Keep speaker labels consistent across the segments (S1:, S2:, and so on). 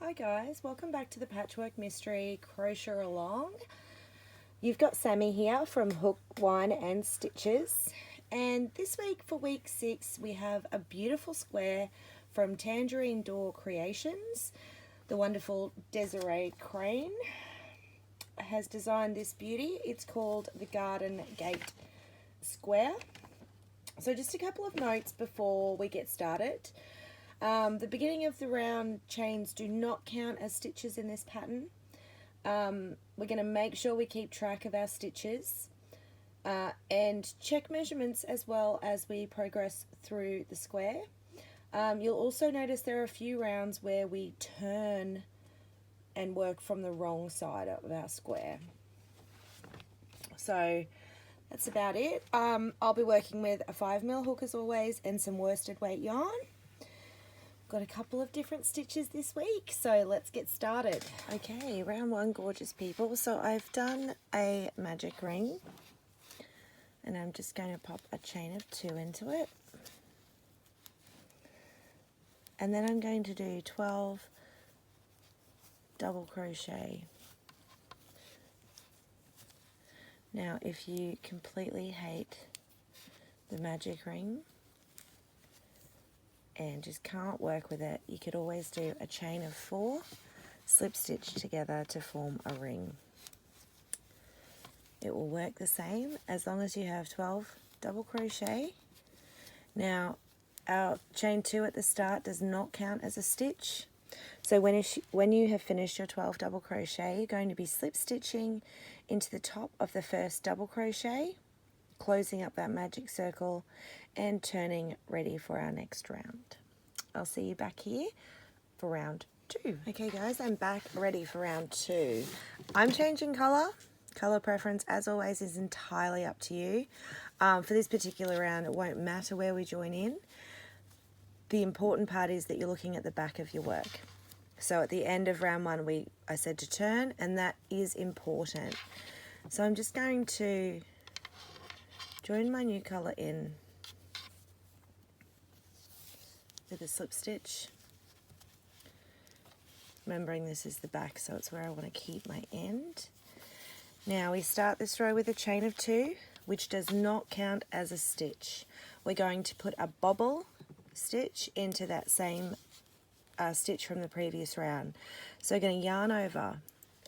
S1: Hi guys, welcome back to the Patchwork Mystery Crochet Along. You've got Sammy here from Hook, One and Stitches, and this week for week 6 we have a beautiful square from Tangerine Door Creations. The wonderful Desiree Crane has designed this beauty. It's called the Garden Gate Square. So just a couple of notes before we get started. The beginning of the round chains do not count as stitches in this pattern. We're going to make sure we keep track of our stitches and check measurements as well as we progress through the square. You'll also notice there are a few rounds where we turn and work from the wrong side of our square. So that's about it. I'll be working with a 5mm hook as always and some worsted weight yarn. Got a couple of different stitches this week, so let's get started. Okay, round 1, gorgeous people. So I've done a magic ring and I'm just going to pop a chain of 2 into it, and then I'm going to do 12 double crochet. Now if you completely hate the magic ring and just can't work with it, you could always do a chain of 4, slip stitch together to form a ring. It will work the same as long as you have 12 double crochet. Now our chain 2 at the start does not count as a stitch, so when you have finished your 12 double crochet, you're going to be slip stitching into the top of the first double crochet, closing up that magic circle and turning ready for our next round. I'll see you back here for round 2. Okay guys, I'm back ready for round 2. I'm changing colour. Colour preference as always is entirely up to you. For this particular round it won't matter where we join in. The important part is that you're looking at the back of your work. So at the end of round 1 I said to turn, and that is important. So I'm just going to join my new colour in with a slip stitch, remembering this is the back, so it's where I want to keep my end. Now we start this row with a chain of 2, which does not count as a stitch. We're going to put a bobble stitch into that same stitch from the previous round. So we're going to yarn over,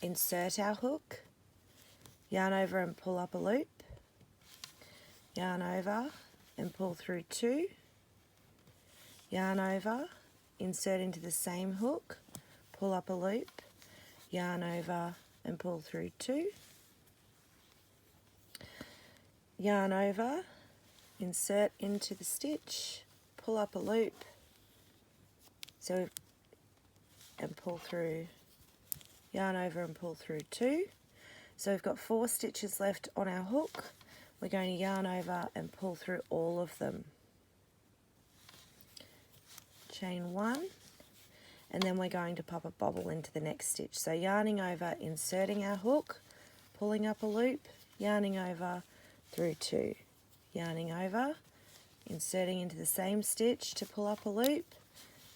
S1: insert our hook, yarn over and pull up a loop, yarn over and pull through 2, yarn over, insert into the same hook, pull up a loop, yarn over and pull through 2, yarn over, insert into the stitch, pull up a loop, and pull through, yarn over and pull through 2. So we've got 4 stitches left on our hook. We're going to yarn over and pull through all of them. Chain 1, and then we're going to pop a bobble into the next stitch. So yarning over, inserting our hook, pulling up a loop, yarning over through 2, yarning over, inserting into the same stitch to pull up a loop,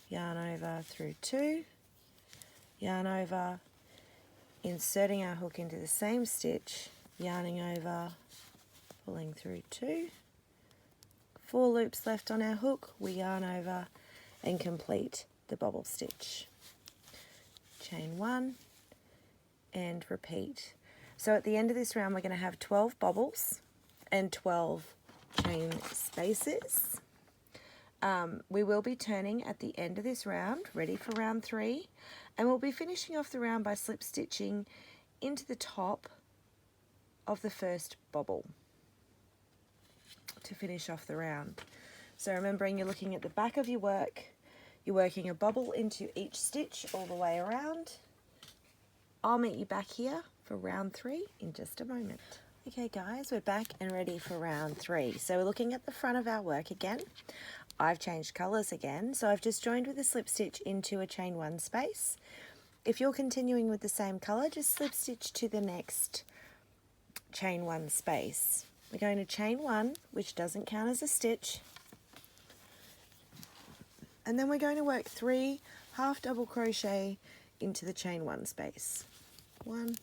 S1: yarn over through 2, yarn over, inserting our hook into the same stitch, yarning over, pulling through 2, 4 loops left on our hook, we yarn over and complete the bobble stitch. Chain 1 and repeat. So at the end of this round we're going to have 12 bobbles and 12 chain spaces. We will be turning at the end of this round, ready for round 3, and we'll be finishing off the round by slip stitching into the top of the first bobble to finish off the round. So remembering you're looking at the back of your work, you're working a bobble into each stitch all the way around. I'll meet you back here for round 3 in just a moment. Okay guys, we're back and ready for round 3. So we're looking at the front of our work again. I've changed colours again, so I've just joined with a slip stitch into a chain 1 space. If you're continuing with the same colour, just slip stitch to the next chain 1 space. We're going to chain 1, which doesn't count as a stitch, and then we're going to work 3 half double crochet into the chain 1 space. 1,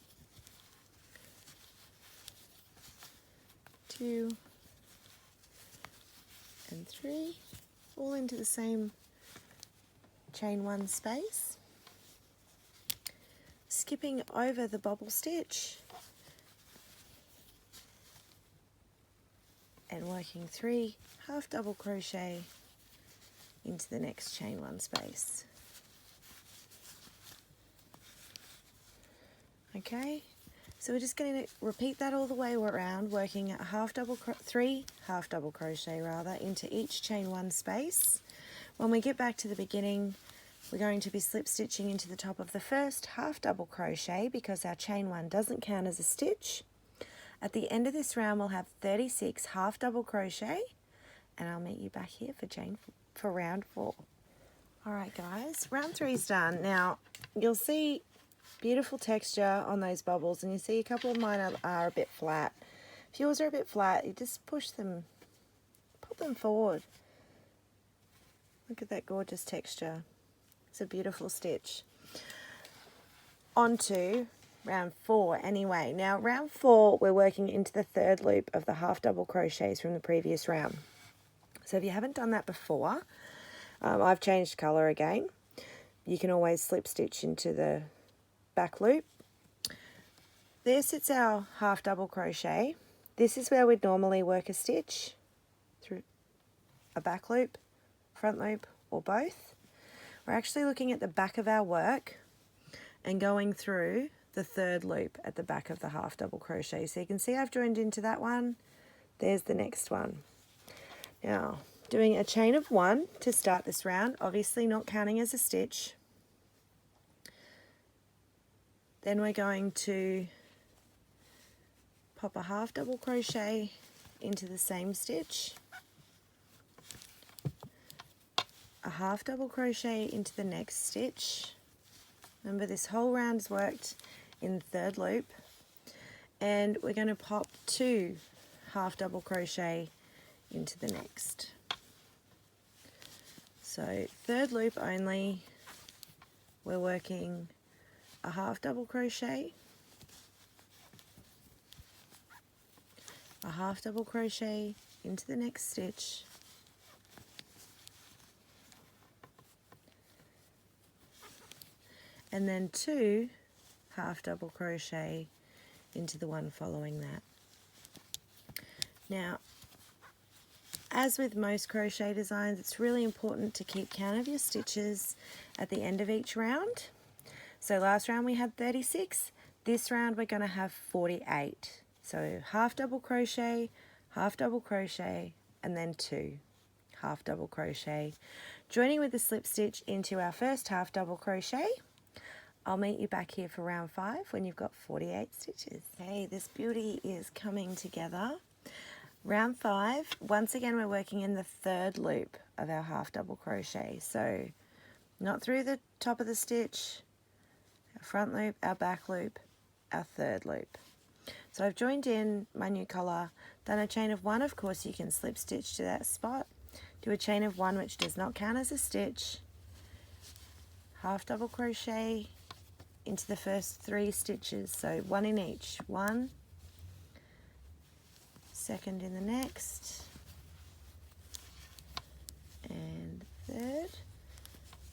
S1: 2, and 3, all into the same chain 1 space. Skipping over the bobble stitch and working 3 half double crochet into the next chain 1 space. Okay, so we're just going to repeat that all the way around, working at 3 half double crochet into each chain 1 space. When we get back to the beginning, we're going to be slip stitching into the top of the first half double crochet because our chain 1 doesn't count as a stitch. At the end of this round, we'll have 36 half double crochet, and I'll meet you back here for round 4. All right, guys, round 3 is done. Now, you'll see beautiful texture on those bubbles, and you see a couple of mine are a bit flat. If yours are a bit flat, you just pull them forward. Look at that gorgeous texture. It's a beautiful stitch. On to round 4 anyway. Now round 4, we're working into the 3rd loop of the half double crochets from the previous round. So if you haven't done that before, I've changed colour again. You can always slip stitch into the back loop. There sits our half double crochet. This is where we'd normally work a stitch through a back loop, front loop, or both. We're actually looking at the back of our work and going through the 3rd loop at the back of the half double crochet. So you can see I've joined into that one. There's the next one. Now, doing a chain of 1 to start this round, obviously not counting as a stitch. Then we're going to pop a half double crochet into the same stitch, a half double crochet into the next stitch. Remember, this whole round is worked in the 3rd loop, and we're going to pop 2 half double crochet into the next. So 3rd loop only, we're working a half double crochet, a half double crochet into the next stitch, and then 2 half double crochet into the one following that. Now, as with most crochet designs, it's really important to keep count of your stitches at the end of each round. So last round we had 36, this round we're going to have 48. So half double crochet, and then 2 half double crochet. Joining with the slip stitch into our first half double crochet. I'll meet you back here for round 5 when you've got 48 stitches. Okay, this beauty is coming together. Round 5, once again we're working in the 3rd loop of our half double crochet. So not through the top of the stitch, our front loop, our back loop, our 3rd loop. So I've joined in my new colour, done a chain of 1, of course you can slip stitch to that spot, do a chain of 1 which does not count as a stitch, half double crochet into the first 3 stitches, so 1 in each, 1, second in the next, and 3rd.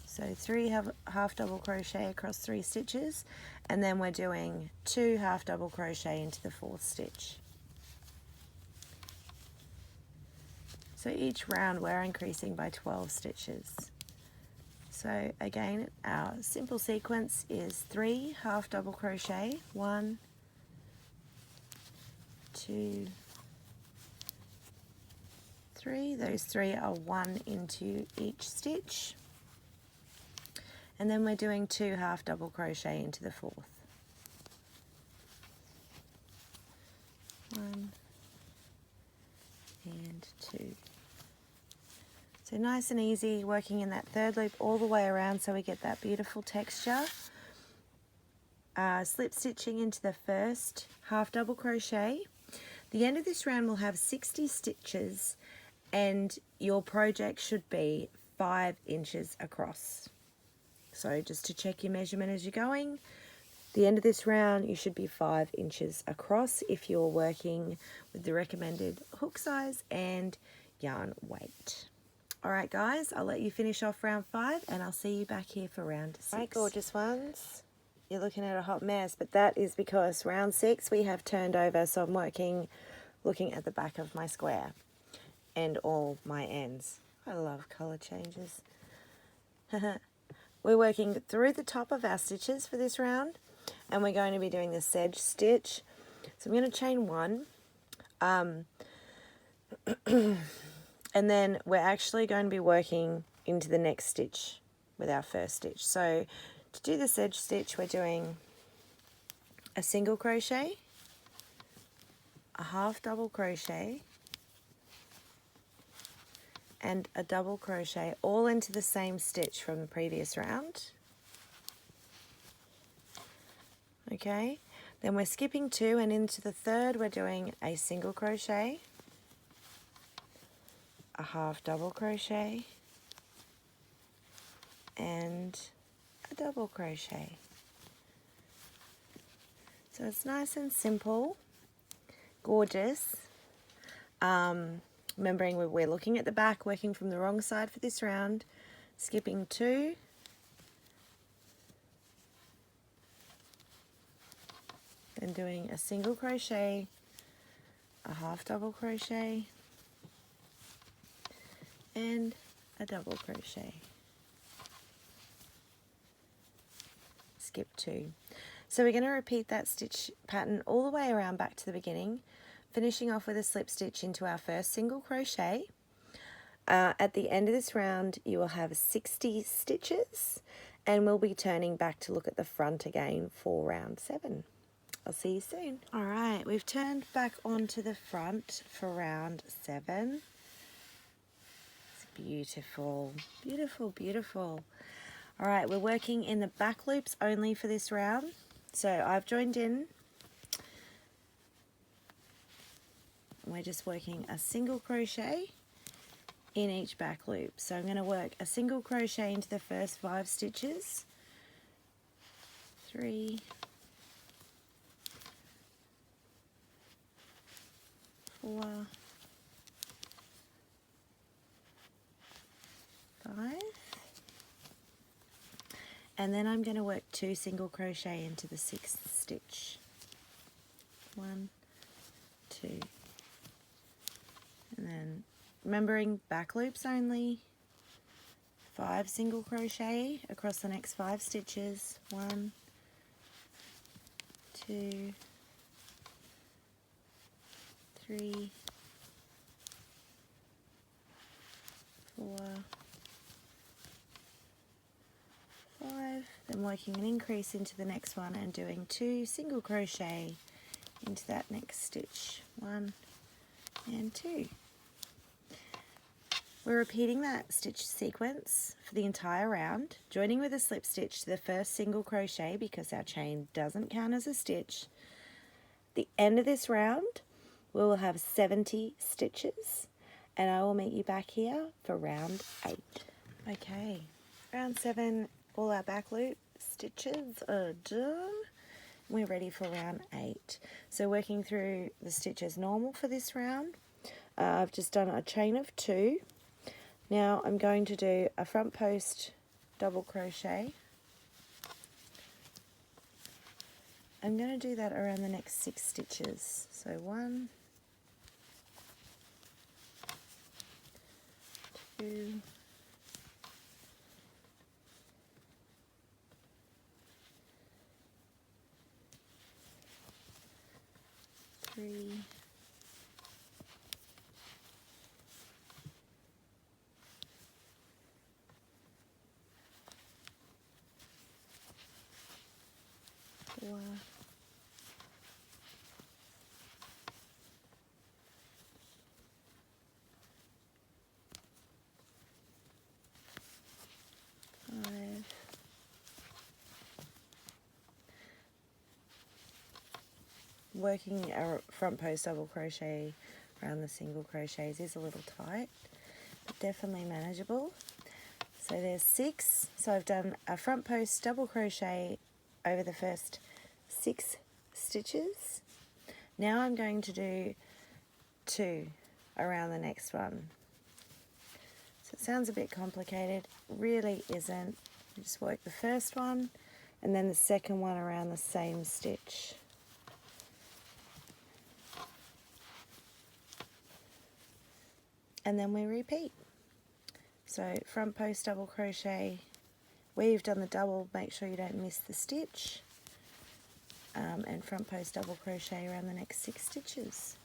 S1: So 3 half double crochet across 3 stitches, and then we're doing 2 half double crochet into the 4th stitch. So each round we're increasing by 12 stitches. So again, our simple sequence is 3 half double crochet, 1, 2, 3. Those 3 are 1 into each stitch. And then we're doing 2 half double crochet into the 4th. 1 and 2. So nice and easy, working in that 3rd loop all the way around so we get that beautiful texture. Slip stitching into the first half double crochet. The end of this round will have 60 stitches and your project should be 5 inches across. So just to check your measurement as you're going, the end of this round you should be 5 inches across if you're working with the recommended hook size and yarn weight. Alright guys, I'll let you finish off round 5 and I'll see you back here for round 6. Alright gorgeous ones, you're looking at a hot mess, but that is because round 6 we have turned over, so I'm looking at the back of my square and all my ends. I love colour changes. We're working through the top of our stitches for this round, and we're going to be doing the sedge stitch. So I'm going to chain 1, and then we're actually going to be working into the next stitch with our first stitch. So to do the sedge stitch, we're doing a single crochet, a half double crochet, and a double crochet, all into the same stitch from the previous round. Okay, then we're skipping 2, and into the third we're doing a single crochet, a half double crochet, and a double crochet. So it's nice and simple, gorgeous. Remembering we're looking at the back, working from the wrong side for this round, skipping 2, then doing a single crochet, a half double crochet, and a double crochet. Skip 2. So we're going to repeat that stitch pattern all the way around back to the beginning, finishing off with a slip stitch into our first single crochet. At the end of this round you will have 60 stitches, and we'll be turning back to look at the front again for round 7. I'll see you soon. Alright, we've turned back onto the front for round 7. It's beautiful, beautiful, beautiful. Alright, we're working in the back loops only for this round. So I've joined in. We're just working a single crochet in each back loop. So I'm going to work a single crochet into the first 5 stitches. 3, 4, 5. And then I'm going to work 2 single crochet into the 6th stitch. 1, 2. And then remembering back loops only, 5 single crochet across the next 5 stitches. 1, 2, 3, 4, 5. Then working an increase into the next one and doing 2 single crochet into that next stitch. 1 and 2. We're repeating that stitch sequence for the entire round, joining with a slip stitch to the first single crochet because our chain doesn't count as a stitch. At the end of this round, we will have 70 stitches, and I will meet you back here for round 8. Okay, round 7, all our back loop stitches are done. We're ready for round 8. So working through the stitches normal for this round, I've just done a chain of 2. Now I'm going to do a front post double crochet. I'm going to do that around the next 6 stitches. So 1, 2, 3, 4, 5, working our front post double crochet around the single crochets is a little tight, but definitely manageable. So there's 6. So I've done a front post double crochet over the first 6 stitches. Now I'm going to do 2 around the next one. So it sounds a bit complicated, really isn't. You just work the first one and then the second one around the same stitch. And then we repeat. So front post double crochet, where you've done the double, make sure you don't miss the stitch, and front post double crochet around the next 6 stitches.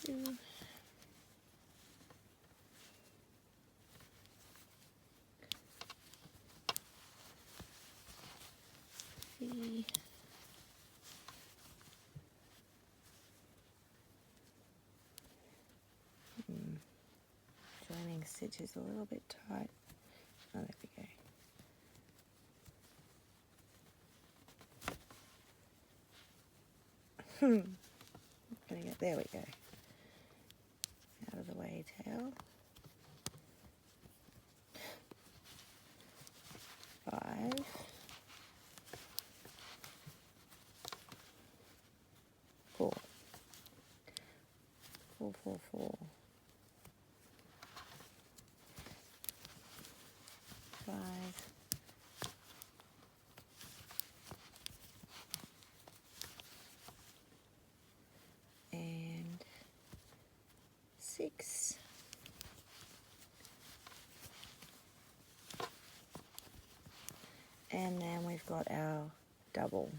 S1: Two. 3. Joining stitches a little bit tight. Oh, there we go. Gonna get, there we go. Out of the way, tail. 5. 4. 4, 4, 4. 5. And 6. And then we've got our double.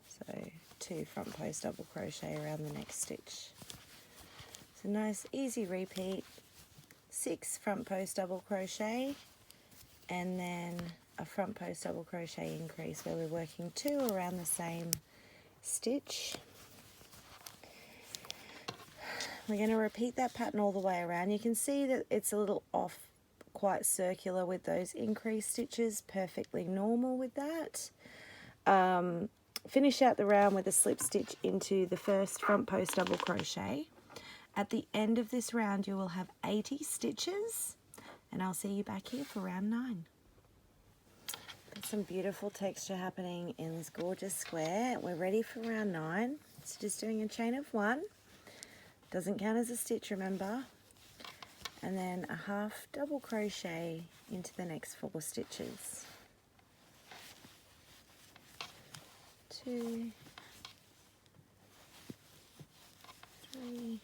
S1: So 2 front post double crochet around the next stitch. So nice easy repeat. 6 front post double crochet and then a front post double crochet increase where we're working 2 around the same stitch. We're going to repeat that pattern all the way around. You can see that it's a little off, quite circular with those increased stitches, perfectly normal with that. Finish out the round with a slip stitch into the first front post double crochet. At the end of this round you will have 80 stitches and I'll see you back here for round 9. Got some beautiful texture happening in this gorgeous square. We're ready for round 9. So just doing a chain of 1. Doesn't count as a stitch, remember. And then a half double crochet into the next 4 stitches. 2, 3,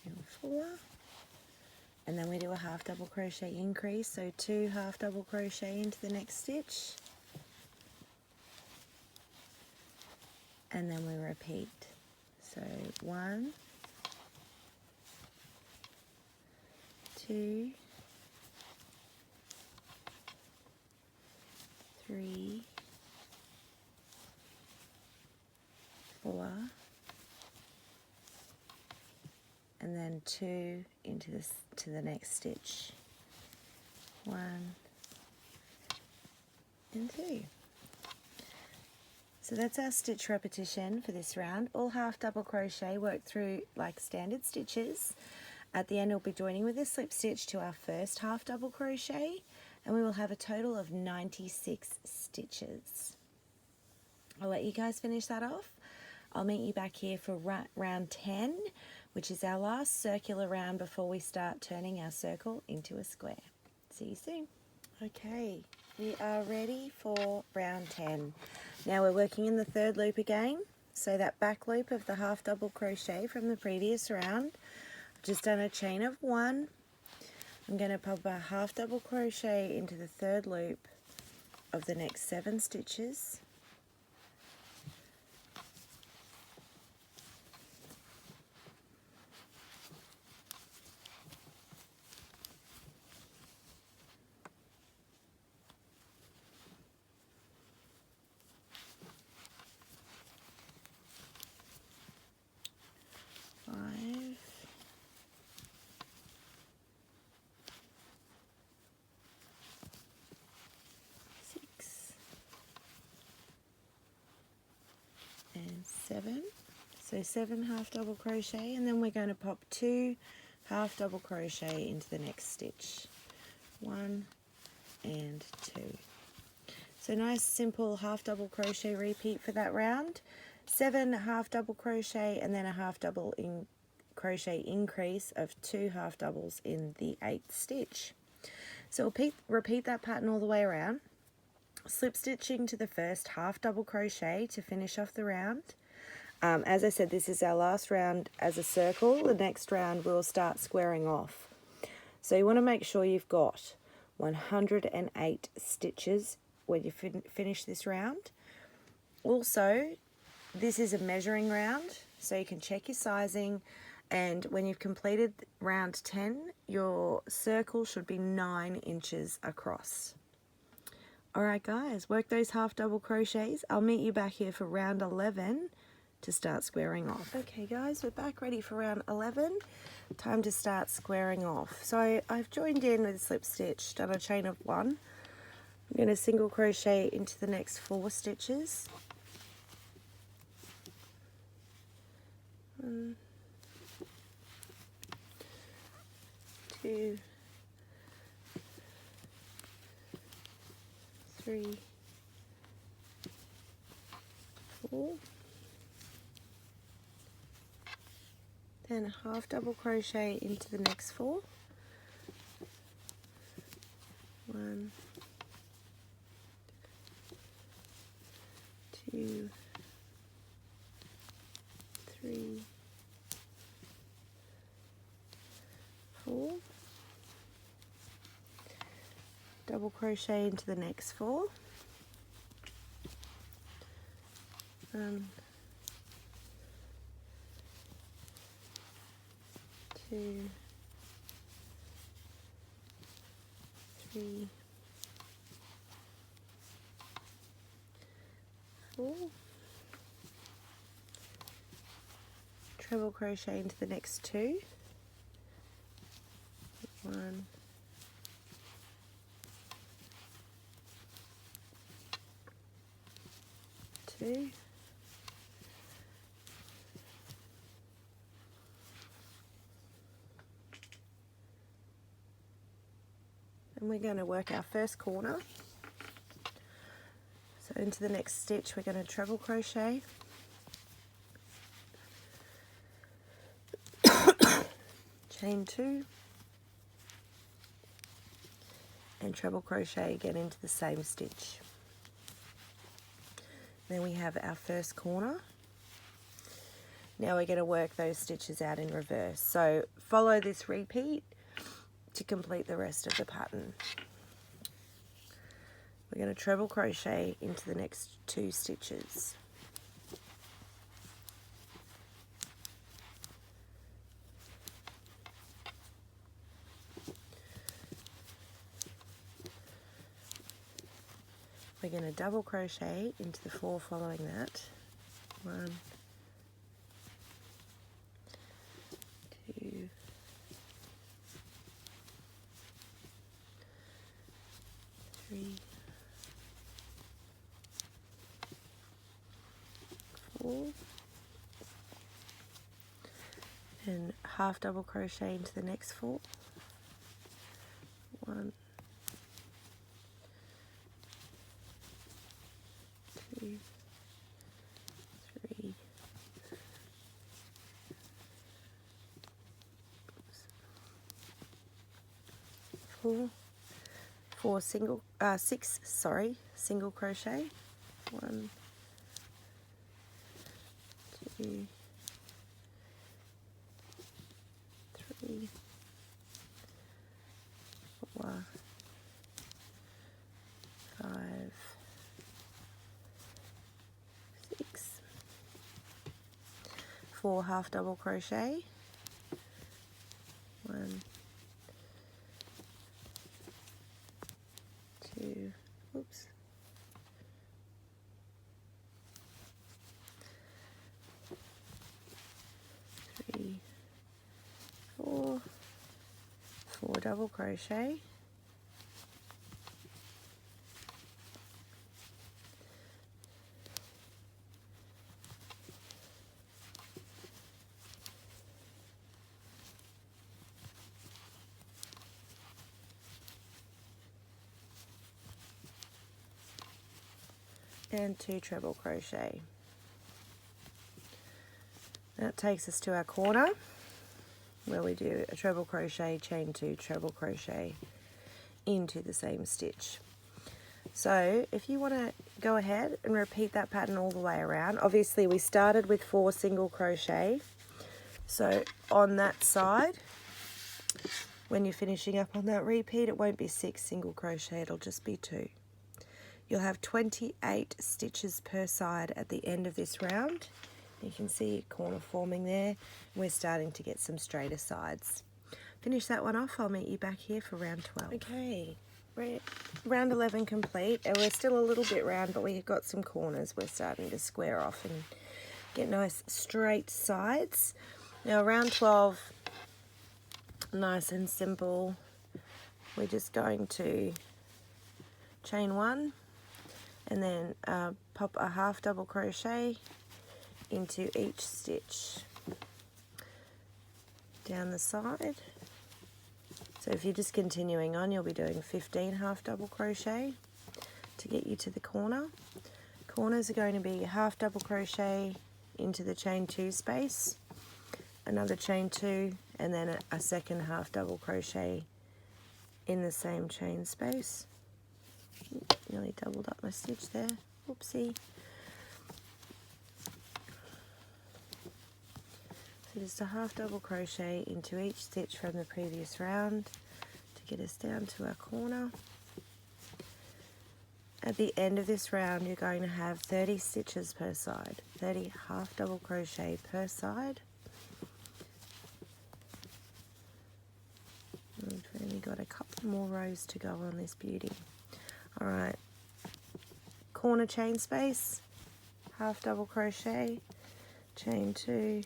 S1: and 4. And then we do a half double crochet increase, so 2 half double crochet into the next stitch. And then we repeat. So 1, 2, 3, 4, and then 2 into this to the next stitch. 1 and 2. So that's our stitch repetition for this round. All half double crochet, work through like standard stitches. At the end we'll be joining with a slip stitch to our first half double crochet and we will have a total of 96 stitches. I'll let you guys finish that off. I'll meet you back here for round 10, which is our last circular round before we start turning our circle into a square. See you soon. Okay, we are ready for round 10. Now we're working in the 3rd loop again. So that back loop of the half double crochet from the previous round, I've just done a chain of 1. I'm going to pop a half double crochet into the 3rd loop of the next 7 stitches. and 7. So 7 half double crochet, and then we're going to pop 2 half double crochet into the next stitch. 1 and 2. So nice simple half double crochet repeat for that round. 7 half double crochet and then a half double crochet increase of 2 half doubles in the 8th stitch. So we'll repeat that pattern all the way around, slip stitching to the first half double crochet to finish off the round. As I said, this is our last round as a circle. The next round we'll start squaring off. So you want to make sure you've got 108 stitches when you finish this round. Also, this is a measuring round, so you can check your sizing, and when you've completed round 10, your circle should be 9 inches across. Alright guys, work those half double crochets. I'll meet you back here for round 11 to start squaring off. Okay guys, we're back ready for round 11. Time to start squaring off. So I've joined in with a slip stitch, done a chain of 1. I'm going to single crochet into the next 4 stitches. 1, 2, 3, 4. Then a half double crochet into the next 4. 1, 2, 3, 4. Double crochet into the next 4. 1, 2, 3, 4. Treble crochet into the next 2. 1, 2. And we're going to work our first corner. So into the next stitch we're going to treble crochet, chain 2, and treble crochet again into the same stitch. Then we have our first corner. Now we're going to work those stitches out in reverse. So follow this repeat to complete the rest of the pattern. We're going to treble crochet into the next 2 stitches. We're going to double crochet into the 4 following that. 1, 2, 3, 4, and half double crochet into the next 4. 1, 2, 3, 4, 6 single crochet. 1, 2, 3, 4, 5, 6. 4 half double crochet. 1, 2, oops. 3, 4, 4 double crochet. and 2 treble crochet. That takes us to our corner where we do a treble crochet, chain 2, treble crochet into the same stitch. So if you want to go ahead and repeat that pattern all the way around, obviously we started with 4 single crochet, so on that side when you're finishing up on that repeat, it won't be 6 single crochet, it'll just be 2. You'll have 28 stitches per side at the end of this round. You can see a corner forming there. We're starting to get some straighter sides. Finish that one off, I'll meet you back here for round 12. Okay, round 11 complete, and we're still a little bit round, but we've got some corners we're starting to square off and get nice straight sides. Now round 12, nice and simple. We're just going to chain 1 and then pop a half double crochet into each stitch down the side. So if you're just continuing on, you'll be doing 15 half double crochet to get you to the corner. Corners are going to be a half double crochet into the chain 2 space, another chain 2, and then a second half double crochet in the same chain space. Nearly doubled up my stitch there, whoopsie. So just a half double crochet into each stitch from the previous round to get us down to our corner. At the end of this round, you're going to have 30 stitches per side, 30 half double crochet per side. We've only got a couple more rows to go on this beauty. Alright, corner chain space, half double crochet, chain 2,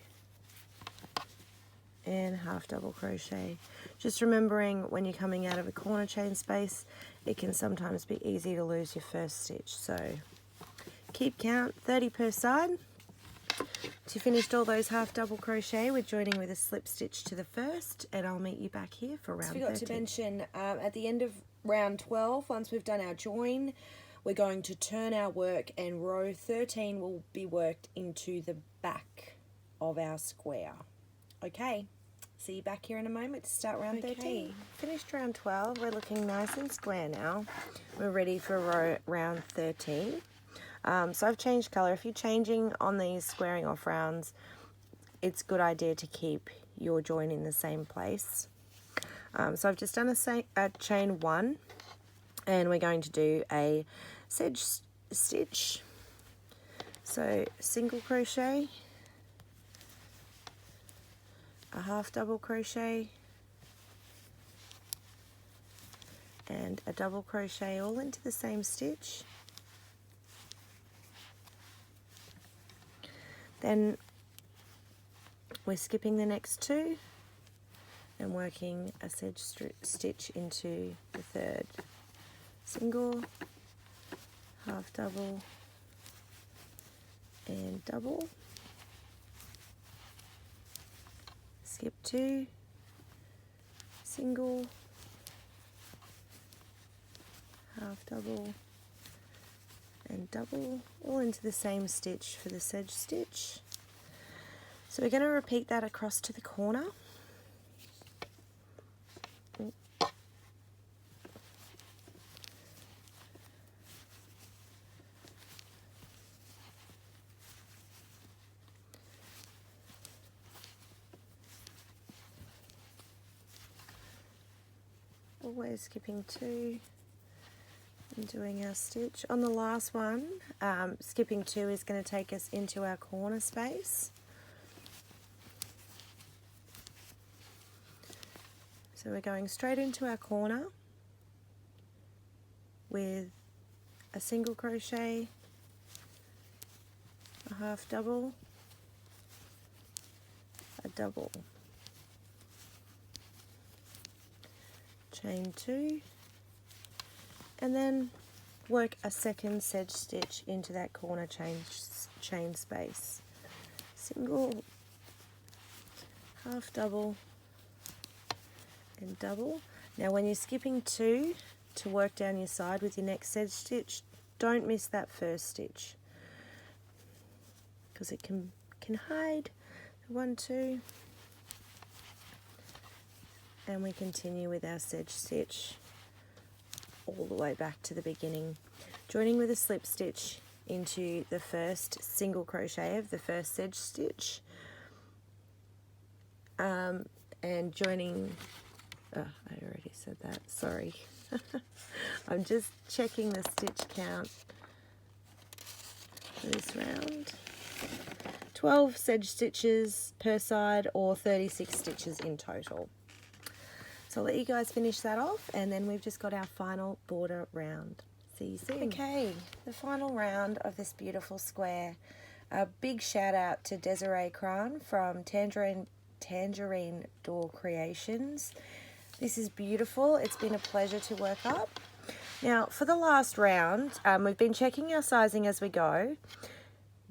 S1: and half double crochet. Just remembering when you're coming out of a corner chain space, it can sometimes be easy to lose your first stitch, so keep count, 30 per side. So you finished all those half double crochet, we're joining with a slip stitch to the first, and I'll meet you back here for round 13.
S2: I forgot to mention, at the end of round 12, once we've done our join, we're going to turn our work, and row 13 will be worked into the back of our square. Okay, see you back here in a moment to start round 13.
S1: Finished round 12, we're looking nice and square now. We're ready for round 13. So I've changed colour. If you're changing on these squaring off rounds, it's a good idea to keep your join in the same place. So I've just done a chain 1, and we're going to do a sedge stitch. So single crochet, a half double crochet, and a double crochet all into the same stitch. Then we're skipping the next 2 and working a sedge stitch into the third. Single, half double, and double. Skip 2, single, half double, and double, all into the same stitch for the sedge stitch. So we're going to repeat that across to the corner. Always skipping 2 and doing our stitch. On the last one, skipping 2 is going to take us into our corner space. So we're going straight into our corner with a single crochet, a half double, a double, chain 2, and then work a second sedge stitch into that corner chain space. Single, half double, and double. Now when you're skipping 2 to work down your side with your next sedge stitch, don't miss that first stitch because it can hide. 1, 2, and we continue with our sedge stitch all the way back to the beginning, joining with a slip stitch into the first single crochet of the first sedge stitch, and joining, I already said that, sorry. I'm just checking the stitch count for this round. 12 sedge stitches per side, or 36 stitches in total. So I'll let you guys finish that off, and then we've just got our final border round. See you soon. Okay, the final round of this beautiful square. A big shout out to Desiree Cran from Tangerine Door Creations. This is beautiful. It's been a pleasure to work up. Now for the last round, we've been checking our sizing as we go,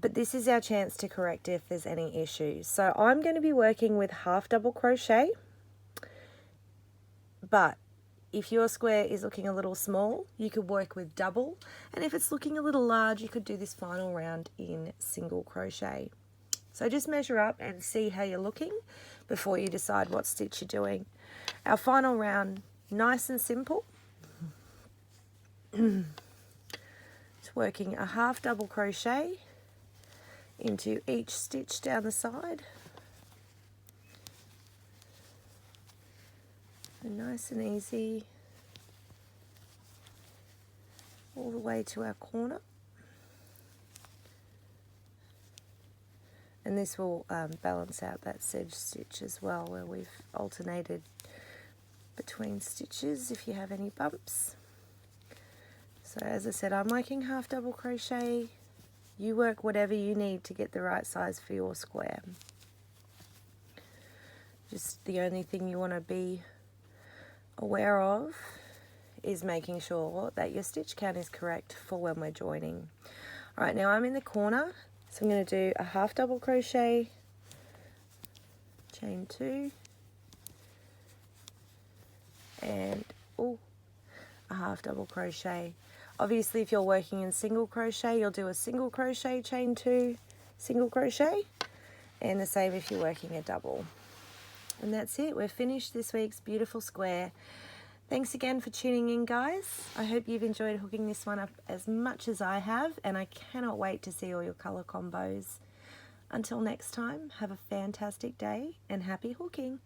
S1: but this is our chance to correct if there's any issues. So I'm going to be working with half double crochet, but if your square is looking a little small, you could work with double, and if it's looking a little large, you could do this final round in single crochet. So just measure up and see how you're looking before you decide what stitch you're doing. Our final round, nice and simple. It's working a half double crochet into each stitch down the side. And nice and easy all the way to our corner. And this will balance out that sedge stitch as well, where we've alternated between stitches if you have any bumps. So as I said, I'm working half double crochet. You work whatever you need to get the right size for your square. Just the only thing you want to be aware of is making sure that your stitch count is correct for when we're joining. Alright, now I'm in the corner, so I'm going to do a half double crochet, chain 2, and a half double crochet. Obviously if you're working in single crochet, you'll do a single crochet, chain 2, single crochet, and the same if you're working a double. And that's it, we've finished this week's beautiful square. Thanks again for tuning in, guys. I hope you've enjoyed hooking this one up as much as I have, and I cannot wait to see all your colour combos. Until next time, have a fantastic day and happy hooking.